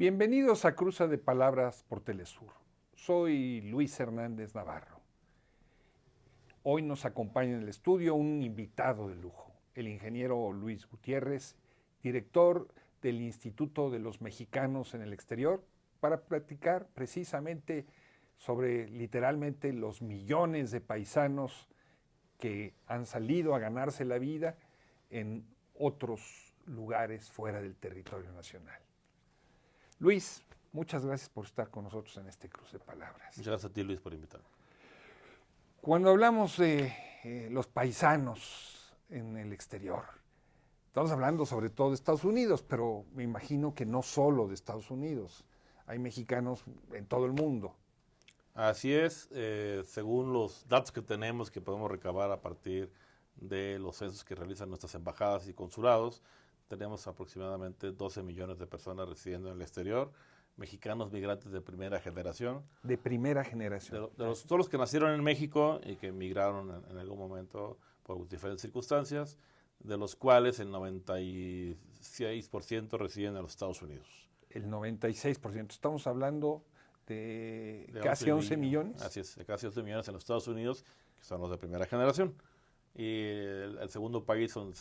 Bienvenidos a Cruza de Palabras por Telesur. Soy Luis Hernández Navarro. Hoy nos acompaña en el estudio un invitado de lujo, el ingeniero Luis Gutiérrez, director del Instituto de los Mexicanos en el Exterior, para platicar precisamente sobre literalmente los millones de paisanos que han salido a ganarse la vida en otros lugares fuera del territorio nacional. Luis, muchas gracias por estar con nosotros en este cruce de palabras. Muchas gracias a ti, Luis, por invitarme. Cuando hablamos de los paisanos en el exterior, estamos hablando sobre todo de Estados Unidos, pero me imagino que no solo de Estados Unidos. Hay mexicanos en todo el mundo. Así es, según los datos que tenemos que podemos recabar a partir de los censos que realizan nuestras embajadas y consulados, tenemos aproximadamente 12 millones de personas residiendo en el exterior, mexicanos migrantes de primera generación. De primera generación. Todos los que nacieron en México y que emigraron en algún momento por diferentes circunstancias, de los cuales el 96% residen en los Estados Unidos. El 96%. Estamos hablando de casi 11 millones. Así es, de casi 11 millones en los Estados Unidos, que son los de primera generación. Y el segundo país donde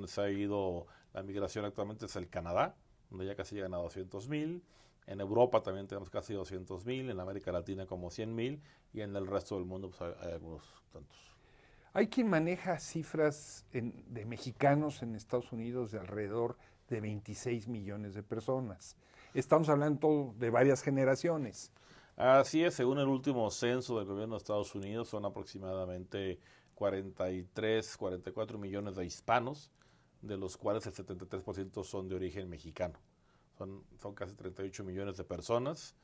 se ha ido la migración actualmente es el Canadá, donde ya casi llegan a 200,000. En Europa también tenemos casi 200,000, en América Latina como 100,000 y en el resto del mundo pues hay algunos tantos. Hay quien maneja cifras de mexicanos en Estados Unidos de alrededor de 26 millones de personas. Estamos hablando de varias generaciones. Así es, según el último censo del gobierno de Estados Unidos, son aproximadamente 43, 44 millones de hispanos, de los cuales el 73% son de origen mexicano. Son casi 38 millones de personas,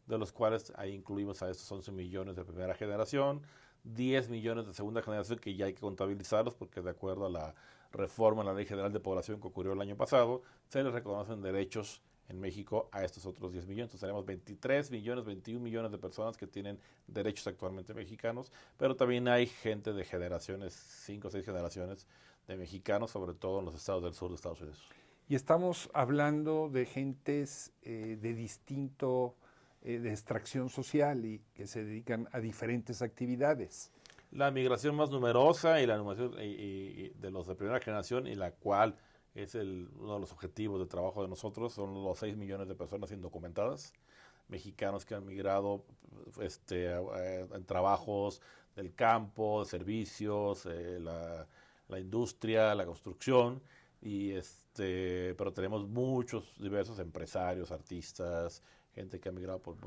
de los cuales ahí incluimos a estos 11 millones de primera generación, 10 millones de segunda generación que ya hay que contabilizarlos porque de acuerdo a la reforma en la Ley General de Población que ocurrió el año pasado, se les reconocen derechos en México a estos otros 10 millones. Entonces tenemos 23 millones, 21 millones de personas que tienen derechos actualmente mexicanos, pero también hay gente de generaciones, 5 o 6 generaciones de mexicanos, sobre todo en los estados del sur de Estados Unidos. Y estamos hablando de gentes de distinto, de extracción social y que se dedican a diferentes actividades. La migración más numerosa y la migración de los de primera generación y la cual es uno de los objetivos de trabajo de nosotros, son los 6 millones de personas indocumentadas, mexicanos que han migrado en trabajos del campo, de servicios, la industria, la construcción, pero tenemos muchos diversos empresarios, artistas, gente que ha migrado por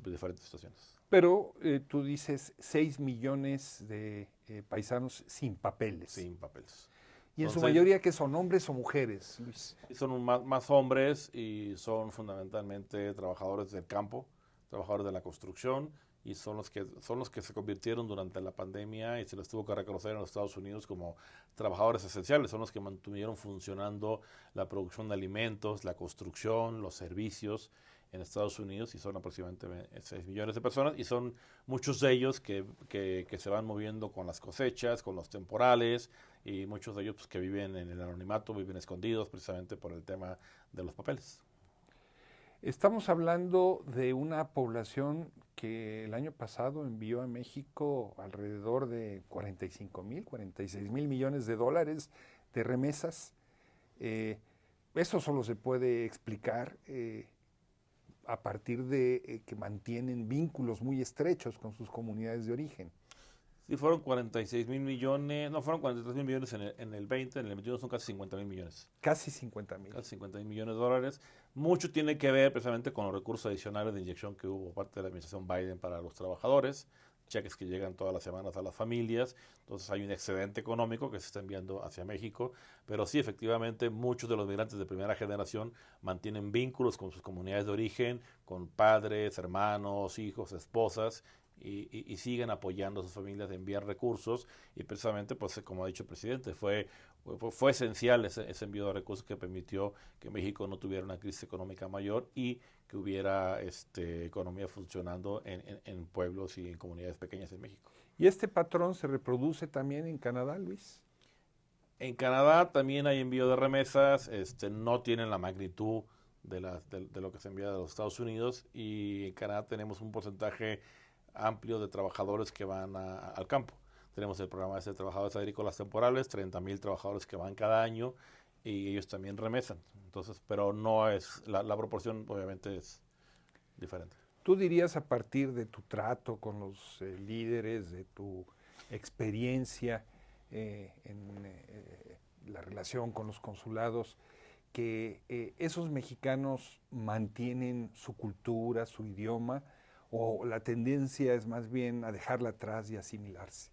diferentes situaciones. Pero tú dices 6 millones de paisanos sin papeles. Sin papeles. ¿Y en su mayoría que son hombres o mujeres, Luis? Son más hombres y son fundamentalmente trabajadores del campo, trabajadores de la construcción y son los que se convirtieron durante la pandemia y se les tuvo que reconocer en los Estados Unidos como trabajadores esenciales. Son los que mantuvieron funcionando la producción de alimentos, la construcción, los servicios en Estados Unidos y son aproximadamente 6 millones de personas y son muchos de ellos que se van moviendo con las cosechas, con los temporales y muchos de ellos pues, que viven en el anonimato, viven escondidos precisamente por el tema de los papeles. Estamos hablando de una población que el año pasado envió a México alrededor de 45,000, 46,000 millones de dólares de remesas. Eso solo se puede explicar a partir de que mantienen vínculos muy estrechos con sus comunidades de origen. Sí, fueron 46,000 millones, no, fueron 43,000 millones en el 20, en el 21 son casi 50,000 millones. Casi 50,000. Casi 50,000 millones de dólares. Mucho tiene que ver precisamente con los recursos adicionales de inyección que hubo por parte de la administración Biden para los trabajadores, cheques que llegan todas las semanas a las familias, entonces hay un excedente económico que se está enviando hacia México, pero sí, efectivamente, muchos de los migrantes de primera generación mantienen vínculos con sus comunidades de origen, con padres, hermanos, hijos, esposas, y siguen apoyando a sus familias de enviar recursos y precisamente, pues como ha dicho el presidente, fue esencial ese envío de recursos que permitió que México no tuviera una crisis económica mayor y que hubiera economía funcionando en pueblos y en comunidades pequeñas en México. ¿Y este patrón se reproduce también en Canadá, Luis? En Canadá también hay envío de remesas, no tienen la magnitud de lo que se envía de los Estados Unidos, y en Canadá tenemos un porcentaje amplio de trabajadores que van al campo. Tenemos el programa de trabajadores agrícolas temporales, 30,000 trabajadores que van cada año, y ellos también remesan. Entonces, pero no es, la proporción obviamente es diferente. ¿Tú dirías, a partir de tu trato con los líderes, de tu experiencia en la relación con los consulados, que esos mexicanos mantienen su cultura, su idioma, o la tendencia es más bien a dejarla atrás y asimilarse?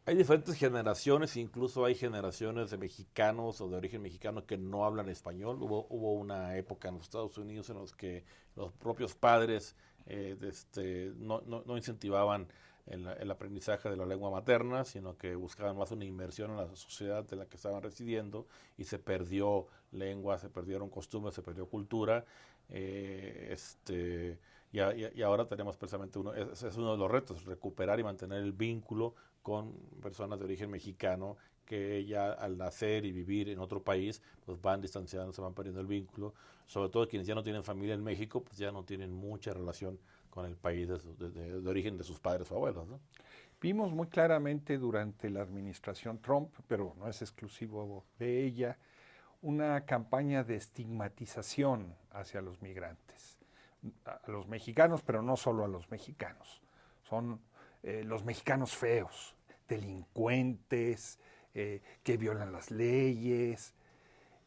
Hay diferentes generaciones, incluso hay generaciones de mexicanos o de origen mexicano que no hablan español. Hubo una época en los Estados Unidos en los que los propios padres no incentivaban el aprendizaje de la lengua materna, sino que buscaban más una inmersión en la sociedad en la que estaban residiendo, y se perdió lengua, se perdieron costumbres, se perdió cultura. Y ahora tenemos precisamente es uno de los retos, recuperar y mantener el vínculo con personas de origen mexicano que ya al nacer y vivir en otro país, pues van distanciando, se van perdiendo el vínculo. Sobre todo quienes ya no tienen familia en México, pues ya no tienen mucha relación con el país de origen de sus padres o abuelos, ¿no? Vimos muy claramente durante la administración Trump, pero no es exclusivo de ella, una campaña de estigmatización hacia los migrantes, a los mexicanos, pero no solo a los mexicanos. Son los mexicanos feos, delincuentes, que violan las leyes.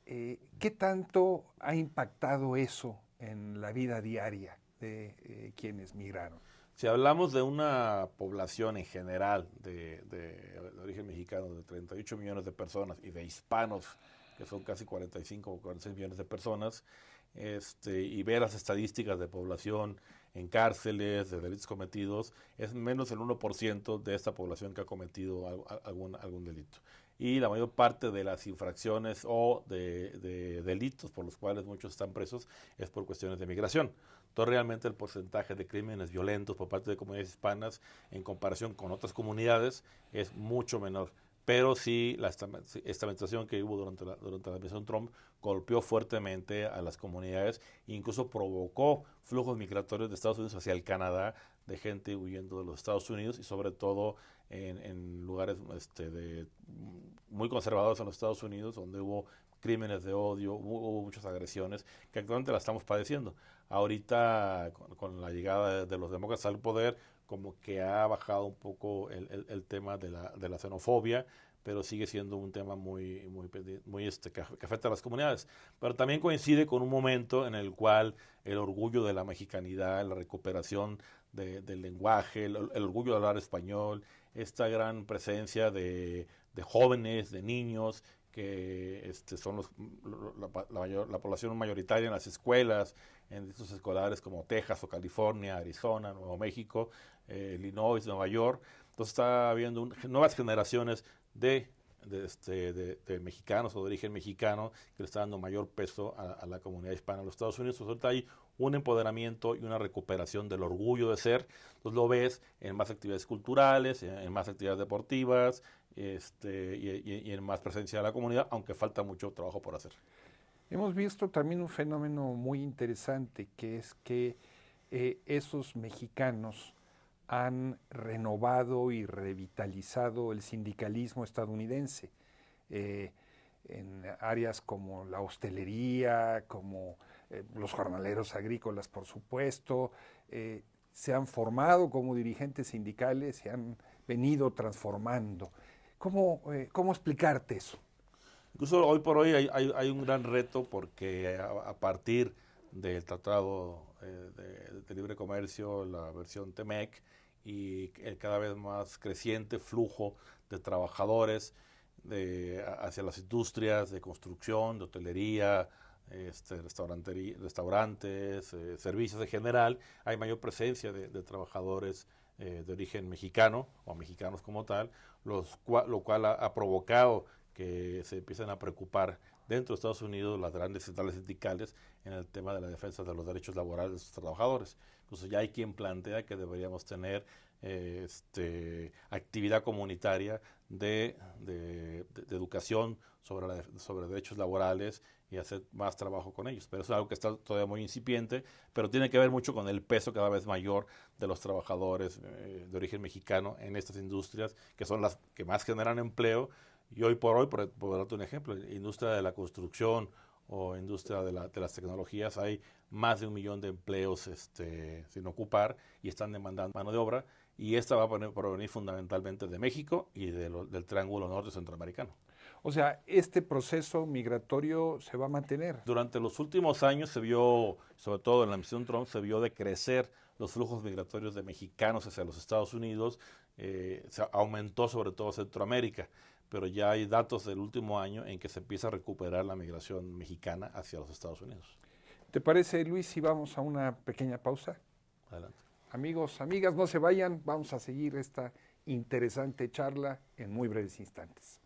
¿Qué tanto ha impactado eso en la vida diaria de quienes migraron? Si hablamos de una población en general de origen mexicano de 38 millones de personas, y de hispanos, que son casi 45 o 46 millones de personas, y ver las estadísticas de población en cárceles, de delitos cometidos, es menos del 1% de esta población que ha cometido algún delito. Y la mayor parte de las infracciones o de delitos por los cuales muchos están presos es por cuestiones de migración. Entonces, realmente el porcentaje de crímenes violentos por parte de comunidades hispanas en comparación con otras comunidades es mucho menor. Pero sí, esta administración que hubo durante la administración Trump golpeó fuertemente a las comunidades e incluso provocó flujos migratorios de Estados Unidos hacia el Canadá, de gente huyendo de los Estados Unidos, y sobre todo en lugares muy conservadores en los Estados Unidos, donde hubo crímenes de odio, hubo muchas agresiones que actualmente las estamos padeciendo. Ahorita, con la llegada de los demócratas al poder, como que ha bajado un poco el tema de la xenofobia, pero sigue siendo un tema que afecta a las comunidades. Pero también coincide con un momento en el cual el orgullo de la mexicanidad, la recuperación del lenguaje, el orgullo de hablar español, esta gran presencia de jóvenes, de niños, que son la población mayoritaria en las escuelas, en distritos escolares como Texas o California, Arizona, Nuevo México, Illinois, Nueva York. Entonces está habiendo nuevas generaciones de mexicanos o de origen mexicano que le está dando mayor peso a la comunidad hispana en los Estados Unidos. Entonces, hay un empoderamiento y una recuperación del orgullo de ser. Entonces lo ves en más actividades culturales, en más actividades deportivas, y en más presencia de la comunidad, aunque falta mucho trabajo por hacer. Hemos visto también un fenómeno muy interesante, que es que esos mexicanos han renovado y revitalizado el sindicalismo estadounidense en áreas como la hostelería, como los jornaleros agrícolas, por supuesto. Se han formado como dirigentes sindicales, se han venido transformando. ¿Cómo explicarte eso? Incluso hoy por hoy hay un gran reto, porque a partir del Tratado de Libre Comercio, la versión TEMEC, y el cada vez más creciente flujo de trabajadores hacia las industrias de construcción, de hotelería, restaurantes, servicios en general, hay mayor presencia de trabajadores de origen mexicano o mexicanos como tal, lo cual ha provocado que se empiecen a preocupar dentro de Estados Unidos las grandes centrales sindicales en el tema de la defensa de los derechos laborales de sus trabajadores. Incluso ya hay quien plantea que deberíamos tener actividad comunitaria de educación sobre derechos laborales y hacer más trabajo con ellos. Pero eso es algo que está todavía muy incipiente, pero tiene que ver mucho con el peso cada vez mayor de los trabajadores de origen mexicano en estas industrias, que son las que más generan empleo. Y hoy, por darte un ejemplo, industria de la construcción o industria de las tecnologías, hay más de 1 millón de empleos sin ocupar y están demandando mano de obra. Y esta va a provenir fundamentalmente de México y del Triángulo Norte Centroamericano. O sea, este proceso migratorio se va a mantener. Durante los últimos años se vio, sobre todo en la administración Trump, se vio decrecer los flujos migratorios de mexicanos hacia los Estados Unidos. Se aumentó sobre todo Centroamérica, pero ya hay datos del último año en que se empieza a recuperar la migración mexicana hacia los Estados Unidos. ¿Te parece, Luis, si vamos a una pequeña pausa? Adelante. Amigos, amigas, no se vayan, vamos a seguir esta interesante charla en muy breves instantes.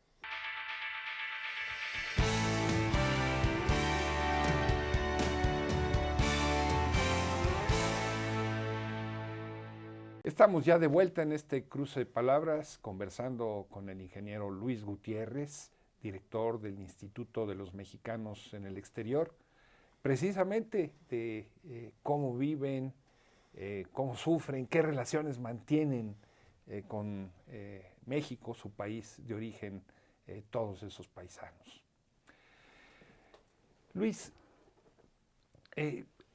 Estamos ya de vuelta en este cruce de palabras, conversando con el ingeniero Luis Gutiérrez, director del Instituto de los Mexicanos en el Exterior, precisamente de cómo viven, cómo sufren, qué relaciones mantienen con México, su país de origen, todos esos paisanos. Luis,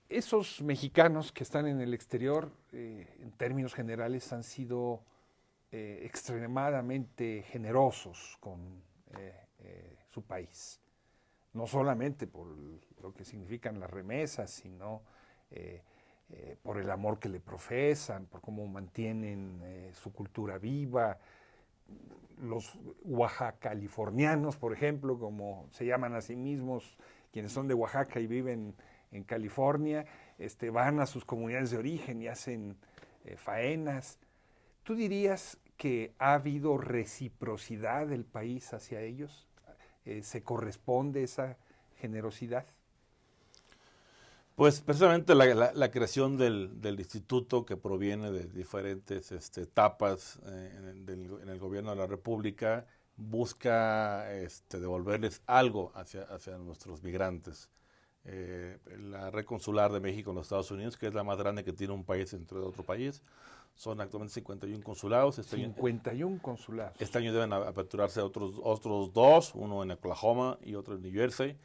esos mexicanos que están en el exterior, en términos generales, han sido extremadamente generosos con su país. No solamente por lo que significan las remesas, sino por el amor que le profesan, por cómo mantienen su cultura viva. Los oaxacalifornianos, por ejemplo, como se llaman a sí mismos, quienes son de Oaxaca y viven en California, van a sus comunidades de origen y hacen faenas. ¿Tú dirías que ha habido reciprocidad del país hacia ellos? ¿Se corresponde esa generosidad? Pues precisamente la creación del instituto, que proviene de diferentes etapas en el gobierno de la República, busca devolverles algo hacia nuestros migrantes. La red consular de México en los Estados Unidos, que es la más grande que tiene un país dentro de otro país, son actualmente 51 consulados. 51 consulados. Este año deben aperturarse otros 2, uno en Oklahoma y otro en New Jersey.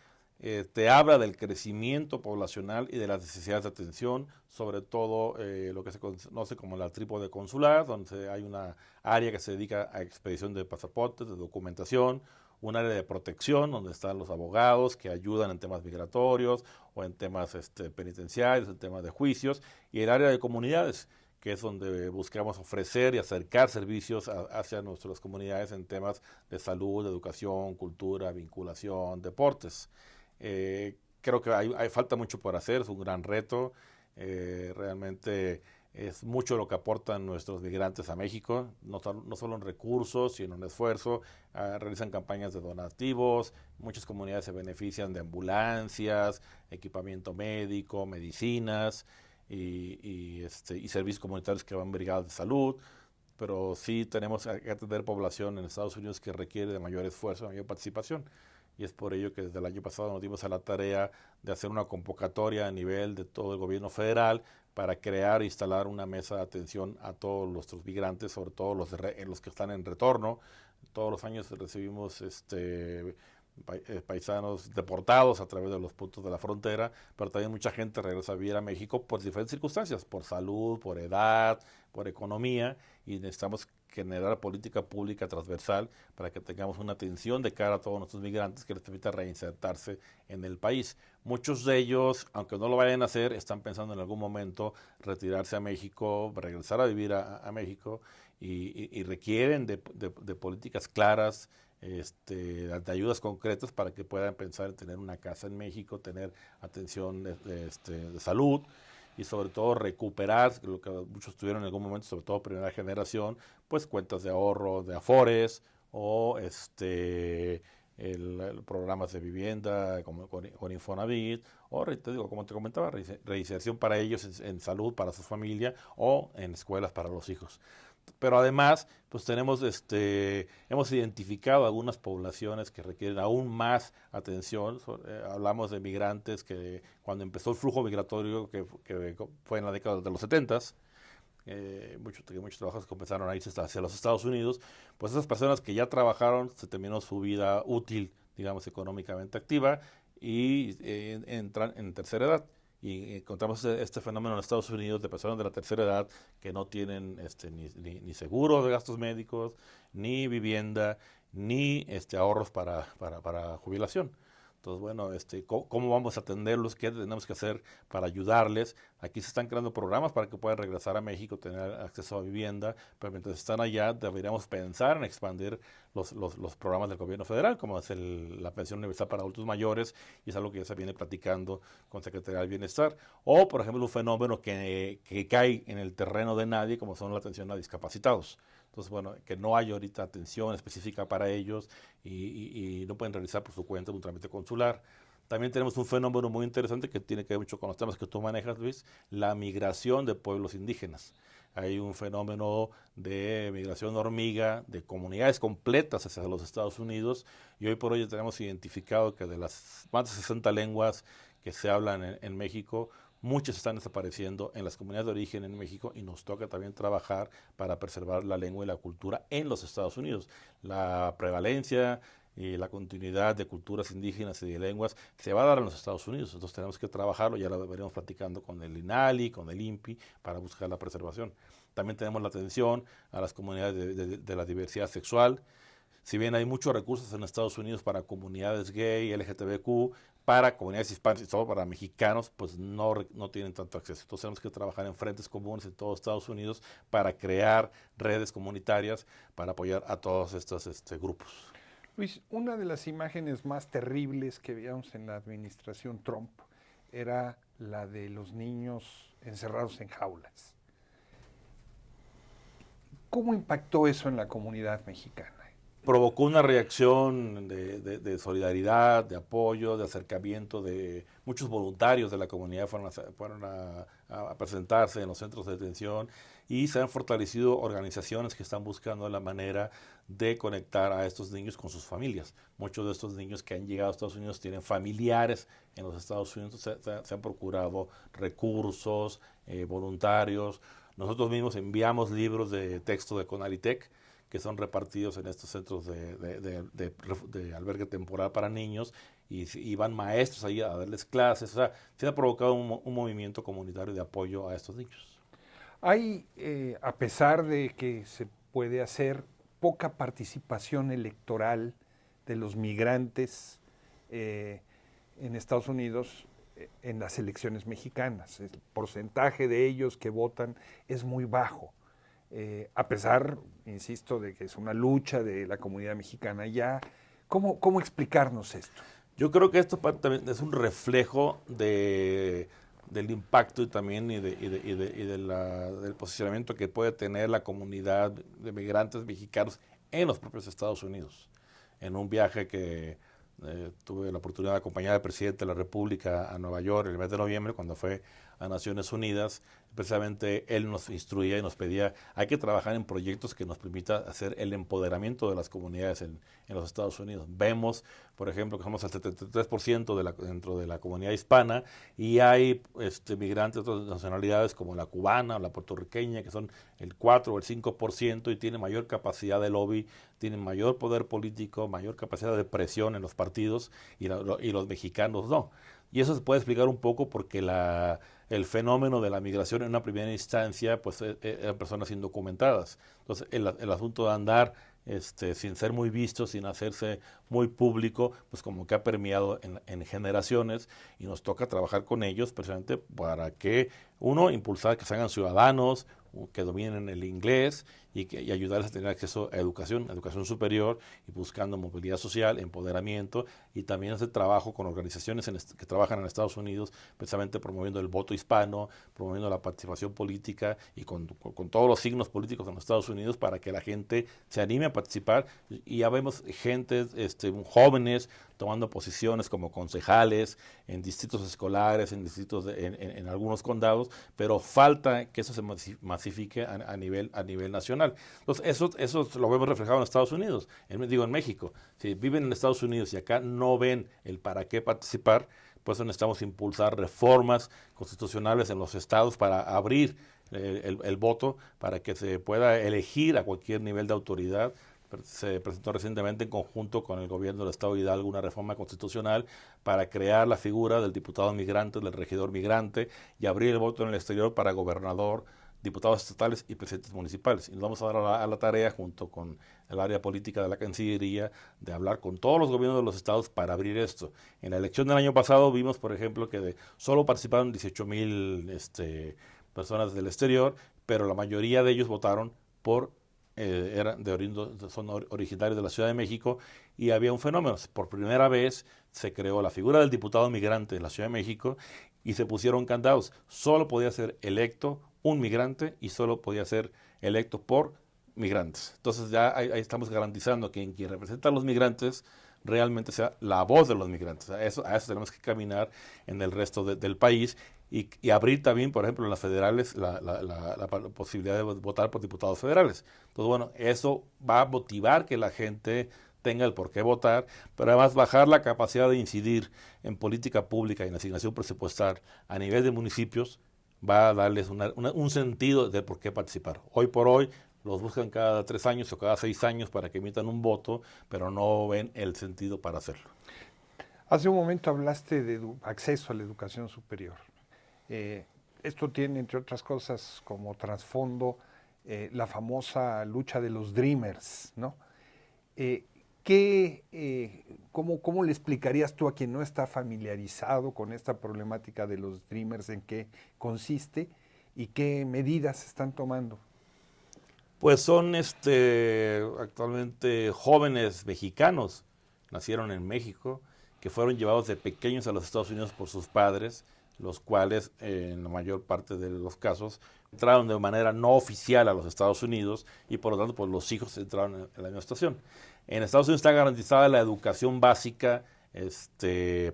Te habla del crecimiento poblacional y de las necesidades de atención, sobre todo lo que se conoce como la trípode consular, donde hay una área que se dedica a expedición de pasaportes, de documentación, un área de protección donde están los abogados que ayudan en temas migratorios o en temas penitenciarios, en temas de juicios, y el área de comunidades, que es donde buscamos ofrecer y acercar servicios hacia nuestras comunidades en temas de salud, educación, cultura, vinculación, deportes. Creo que hay falta mucho por hacer, es un gran reto. Realmente es mucho lo que aportan nuestros migrantes a México, no solo en recursos, sino en esfuerzo. Realizan campañas de donativos, muchas comunidades se benefician de ambulancias, equipamiento médico, medicinas y servicios comunitarios que van brigadas de salud. Pero sí tenemos que atender población en Estados Unidos que requiere de mayor esfuerzo, mayor participación. Y es por ello que desde el año pasado nos dimos a la tarea de hacer una convocatoria a nivel de todo el gobierno federal para crear e instalar una mesa de atención a todos nuestros migrantes, sobre todo los que están en retorno. Todos los años recibimos paisanos deportados a través de los puntos de la frontera, pero también mucha gente regresa a vivir a México por diferentes circunstancias, por salud, por edad, por economía, y necesitamos generar política pública transversal para que tengamos una atención de cara a todos nuestros migrantes que les permita reinsertarse en el país. Muchos de ellos, aunque no lo vayan a hacer, están pensando en algún momento retirarse a México, regresar a vivir a México, y requieren de políticas claras, de ayudas concretas para que puedan pensar en tener una casa en México, tener atención de salud y sobre todo recuperar lo que muchos tuvieron en algún momento, sobre todo primera generación, pues cuentas de ahorro, de Afores o programas de vivienda como con Infonavit o, te digo, como te comentaba, reinserción para ellos en salud, para su familia o en escuelas para los hijos. Pero además, pues hemos identificado algunas poblaciones que requieren aún más atención. Hablamos de migrantes que cuando empezó el flujo migratorio, que fue en la década de los 70s, muchos trabajadores comenzaron a irse hacia los Estados Unidos, pues esas personas que ya trabajaron, se terminó su vida útil, digamos, económicamente activa, y entran en tercera edad. Y encontramos este fenómeno en Estados Unidos de personas de la tercera edad que no tienen ni seguro de gastos médicos, ni vivienda, ni ahorros para jubilación. Entonces, bueno, ¿cómo vamos a atenderlos? ¿Qué tenemos que hacer para ayudarles? Aquí se están creando programas para que puedan regresar a México, tener acceso a vivienda, pero mientras están allá deberíamos pensar en expandir los programas del gobierno federal, como es la pensión universal para adultos mayores, y es algo que ya se viene platicando con Secretaría del Bienestar. O, por ejemplo, un fenómeno que cae en el terreno de nadie, como son la atención a discapacitados. Entonces, bueno, que no hay ahorita atención específica para ellos y no pueden realizar por su cuenta un trámite consular. También tenemos un fenómeno muy interesante que tiene que ver mucho con los temas que tú manejas, Luis, la migración de pueblos indígenas. Hay un fenómeno de migración hormiga, de comunidades completas hacia los Estados Unidos, y hoy por hoy ya tenemos identificado que de las más de 60 lenguas que se hablan en México, muchas están desapareciendo en las comunidades de origen en México, y nos toca también trabajar para preservar la lengua y la cultura en los Estados Unidos. La prevalencia y la continuidad de culturas indígenas y de lenguas se va a dar en los Estados Unidos, entonces tenemos que trabajarlo, ya lo veremos platicando con el INALI, con el INPI, para buscar la preservación. También tenemos la atención a las comunidades de la diversidad sexual. Si bien hay muchos recursos en Estados Unidos para comunidades gay, LGTBQ, para comunidades hispanas y todo para mexicanos, pues no tienen tanto acceso. Entonces tenemos que trabajar en frentes comunes en todos Estados Unidos para crear redes comunitarias para apoyar a todos estos grupos. Luis, una de las imágenes más terribles que veíamos en la administración Trump era la de los niños encerrados en jaulas. ¿Cómo impactó eso en la comunidad mexicana? Provocó una reacción de solidaridad, de apoyo, de acercamiento, de muchos voluntarios de la comunidad fueron a presentarse en los centros de detención, y se han fortalecido organizaciones que están buscando la manera de conectar a estos niños con sus familias. Muchos de estos niños que han llegado a Estados Unidos tienen familiares en los Estados Unidos, se han procurado recursos, voluntarios. Nosotros mismos enviamos libros de texto de Conalitec, que son repartidos en estos centros de albergue temporal para niños, y van maestros ahí a darles clases. O sea, se ha provocado un movimiento comunitario de apoyo a estos niños. Hay, a pesar de que se puede hacer, poca participación electoral de los migrantes en Estados Unidos en las elecciones mexicanas. El porcentaje de ellos que votan es muy bajo. A pesar, insisto, de que es una lucha de la comunidad mexicana ya, ¿cómo explicarnos esto? Yo creo que esto también es un reflejo del impacto y también del posicionamiento que puede tener la comunidad de migrantes mexicanos en los propios Estados Unidos. En un viaje que tuve la oportunidad de acompañar al presidente de la República a Nueva York el mes de noviembre, cuando fue a Naciones Unidas, precisamente él nos instruía y nos pedía, hay que trabajar en proyectos que nos permita hacer el empoderamiento de las comunidades en los Estados Unidos. Vemos, por ejemplo, que somos el 73% dentro de la comunidad hispana, y hay migrantes de otras nacionalidades como la cubana o la puertorriqueña, que son el 4 o el 5%, y tienen mayor capacidad de lobby, tienen mayor poder político, mayor capacidad de presión en los partidos, y los mexicanos no. Y eso se puede explicar un poco porque el fenómeno de la migración en una primera instancia pues eran personas indocumentadas. Entonces el asunto de andar sin ser muy visto, sin hacerse muy público, pues como que ha permeado en generaciones, y nos toca trabajar con ellos precisamente para que, uno, impulsar que se hagan ciudadanos, que dominen el inglés, y ayudarles a tener acceso a educación superior, y buscando movilidad social, empoderamiento, y también hacer trabajo con organizaciones que trabajan en Estados Unidos, precisamente promoviendo el voto hispano, promoviendo la participación política, y con todos los signos políticos en los Estados Unidos, para que la gente se anime a participar. Y ya vemos gente, jóvenes, tomando posiciones como concejales en distritos escolares, en distritos en algunos condados, pero falta que eso se masifique a nivel nacional. Entonces, eso lo vemos reflejado en Estados Unidos, en México. Si viven en Estados Unidos y acá no ven el para qué participar, pues necesitamos impulsar reformas constitucionales en los estados para abrir el voto, para que se pueda elegir a cualquier nivel de autoridad. Se presentó recientemente en conjunto con el gobierno del estado de Hidalgo una reforma constitucional para crear la figura del diputado migrante, del regidor migrante, y abrir el voto en el exterior para gobernador, diputados estatales y presidentes municipales. Y nos vamos a dar a la tarea, junto con el área política de la Cancillería, de hablar con todos los gobiernos de los estados para abrir esto. En la elección del año pasado vimos, por ejemplo, que solo participaron 18,000 personas del exterior, pero la mayoría de ellos votaron son originarios de la Ciudad de México, y había un fenómeno. Por primera vez se creó la figura del diputado migrante de la Ciudad de México y se pusieron candados. Solo podía ser electo un migrante y solo podía ser electo por migrantes. Entonces ya ahí estamos garantizando que quien representa a los migrantes realmente sea la voz de los migrantes. A eso tenemos que caminar en el resto del país y abrir también, por ejemplo, en las federales la posibilidad de votar por diputados federales. Entonces, bueno, eso va a motivar que la gente tenga el por qué votar, pero además bajar la capacidad de incidir en política pública y en asignación presupuestal a nivel de municipios va a darles un sentido de por qué participar. Hoy por hoy los buscan cada 3 años o cada 6 años para que emitan un voto, pero no ven el sentido para hacerlo. Hace un momento hablaste de acceso a la educación superior. Esto tiene, entre otras cosas, como trasfondo la famosa lucha de los Dreamers, ¿no? ¿Cómo le explicarías tú a quien no está familiarizado con esta problemática de los Dreamers, en qué consiste y qué medidas se están tomando? Pues son actualmente jóvenes mexicanos, nacieron en México, que fueron llevados de pequeños a los Estados Unidos por sus padres, los cuales en la mayor parte de los casos entraron de manera no oficial a los Estados Unidos y por lo tanto pues, los hijos entraron en la misma situación. En Estados Unidos está garantizada la educación básica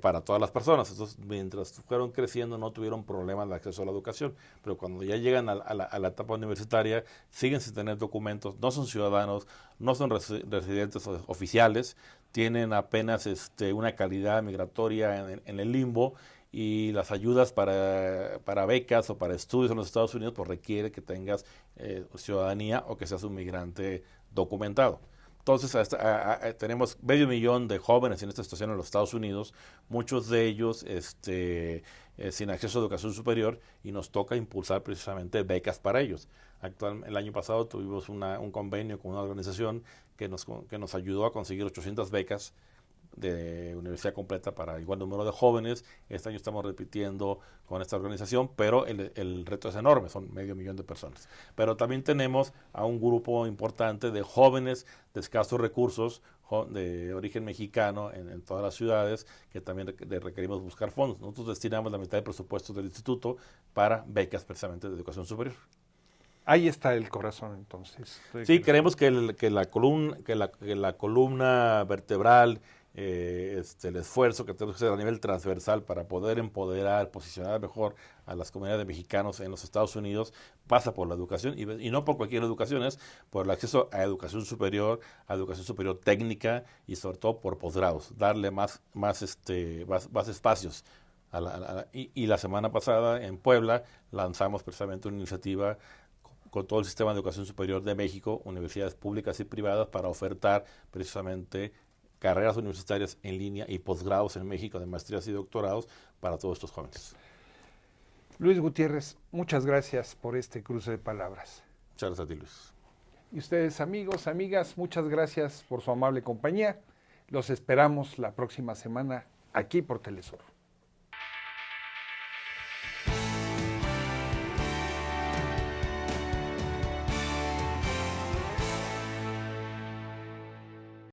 para todas las personas. Entonces, mientras fueron creciendo no tuvieron problemas de acceso a la educación, pero cuando ya llegan a la etapa universitaria siguen sin tener documentos, no son ciudadanos, no son residentes oficiales, tienen apenas una calidad migratoria en el limbo, y las ayudas para becas o para estudios en los Estados Unidos pues requiere que tengas ciudadanía o que seas un migrante documentado. Entonces, tenemos 500,000 de jóvenes en esta situación en los Estados Unidos, muchos de ellos sin acceso a educación superior, y nos toca impulsar precisamente becas para ellos. El año pasado tuvimos un convenio con una organización que nos ayudó a conseguir 800 becas de universidad completa para igual número de jóvenes. Este año estamos repitiendo con esta organización, pero el reto es enorme, son 500,000 de personas. Pero también tenemos a un grupo importante de jóvenes de escasos recursos, de origen mexicano en todas las ciudades, que también requerimos buscar fondos. Nosotros destinamos la mitad del presupuesto del instituto para becas precisamente de educación superior. Ahí está el corazón, entonces. Sí, queremos que la columna vertebral, el esfuerzo que tenemos que hacer a nivel transversal para poder empoderar, posicionar mejor a las comunidades de mexicanos en los Estados Unidos, pasa por la educación, y no por cualquier educación, es por el acceso a educación superior técnica, y sobre todo por posgrados, darle más espacios. Y la semana pasada en Puebla lanzamos precisamente una iniciativa con todo el sistema de educación superior de México, universidades públicas y privadas, para ofertar precisamente carreras universitarias en línea y posgrados en México de maestrías y doctorados para todos estos jóvenes. Luis Gutiérrez, muchas gracias por este cruce de palabras. Muchas gracias a ti, Luis. Y ustedes, amigos, amigas, muchas gracias por su amable compañía. Los esperamos la próxima semana aquí por Telesur.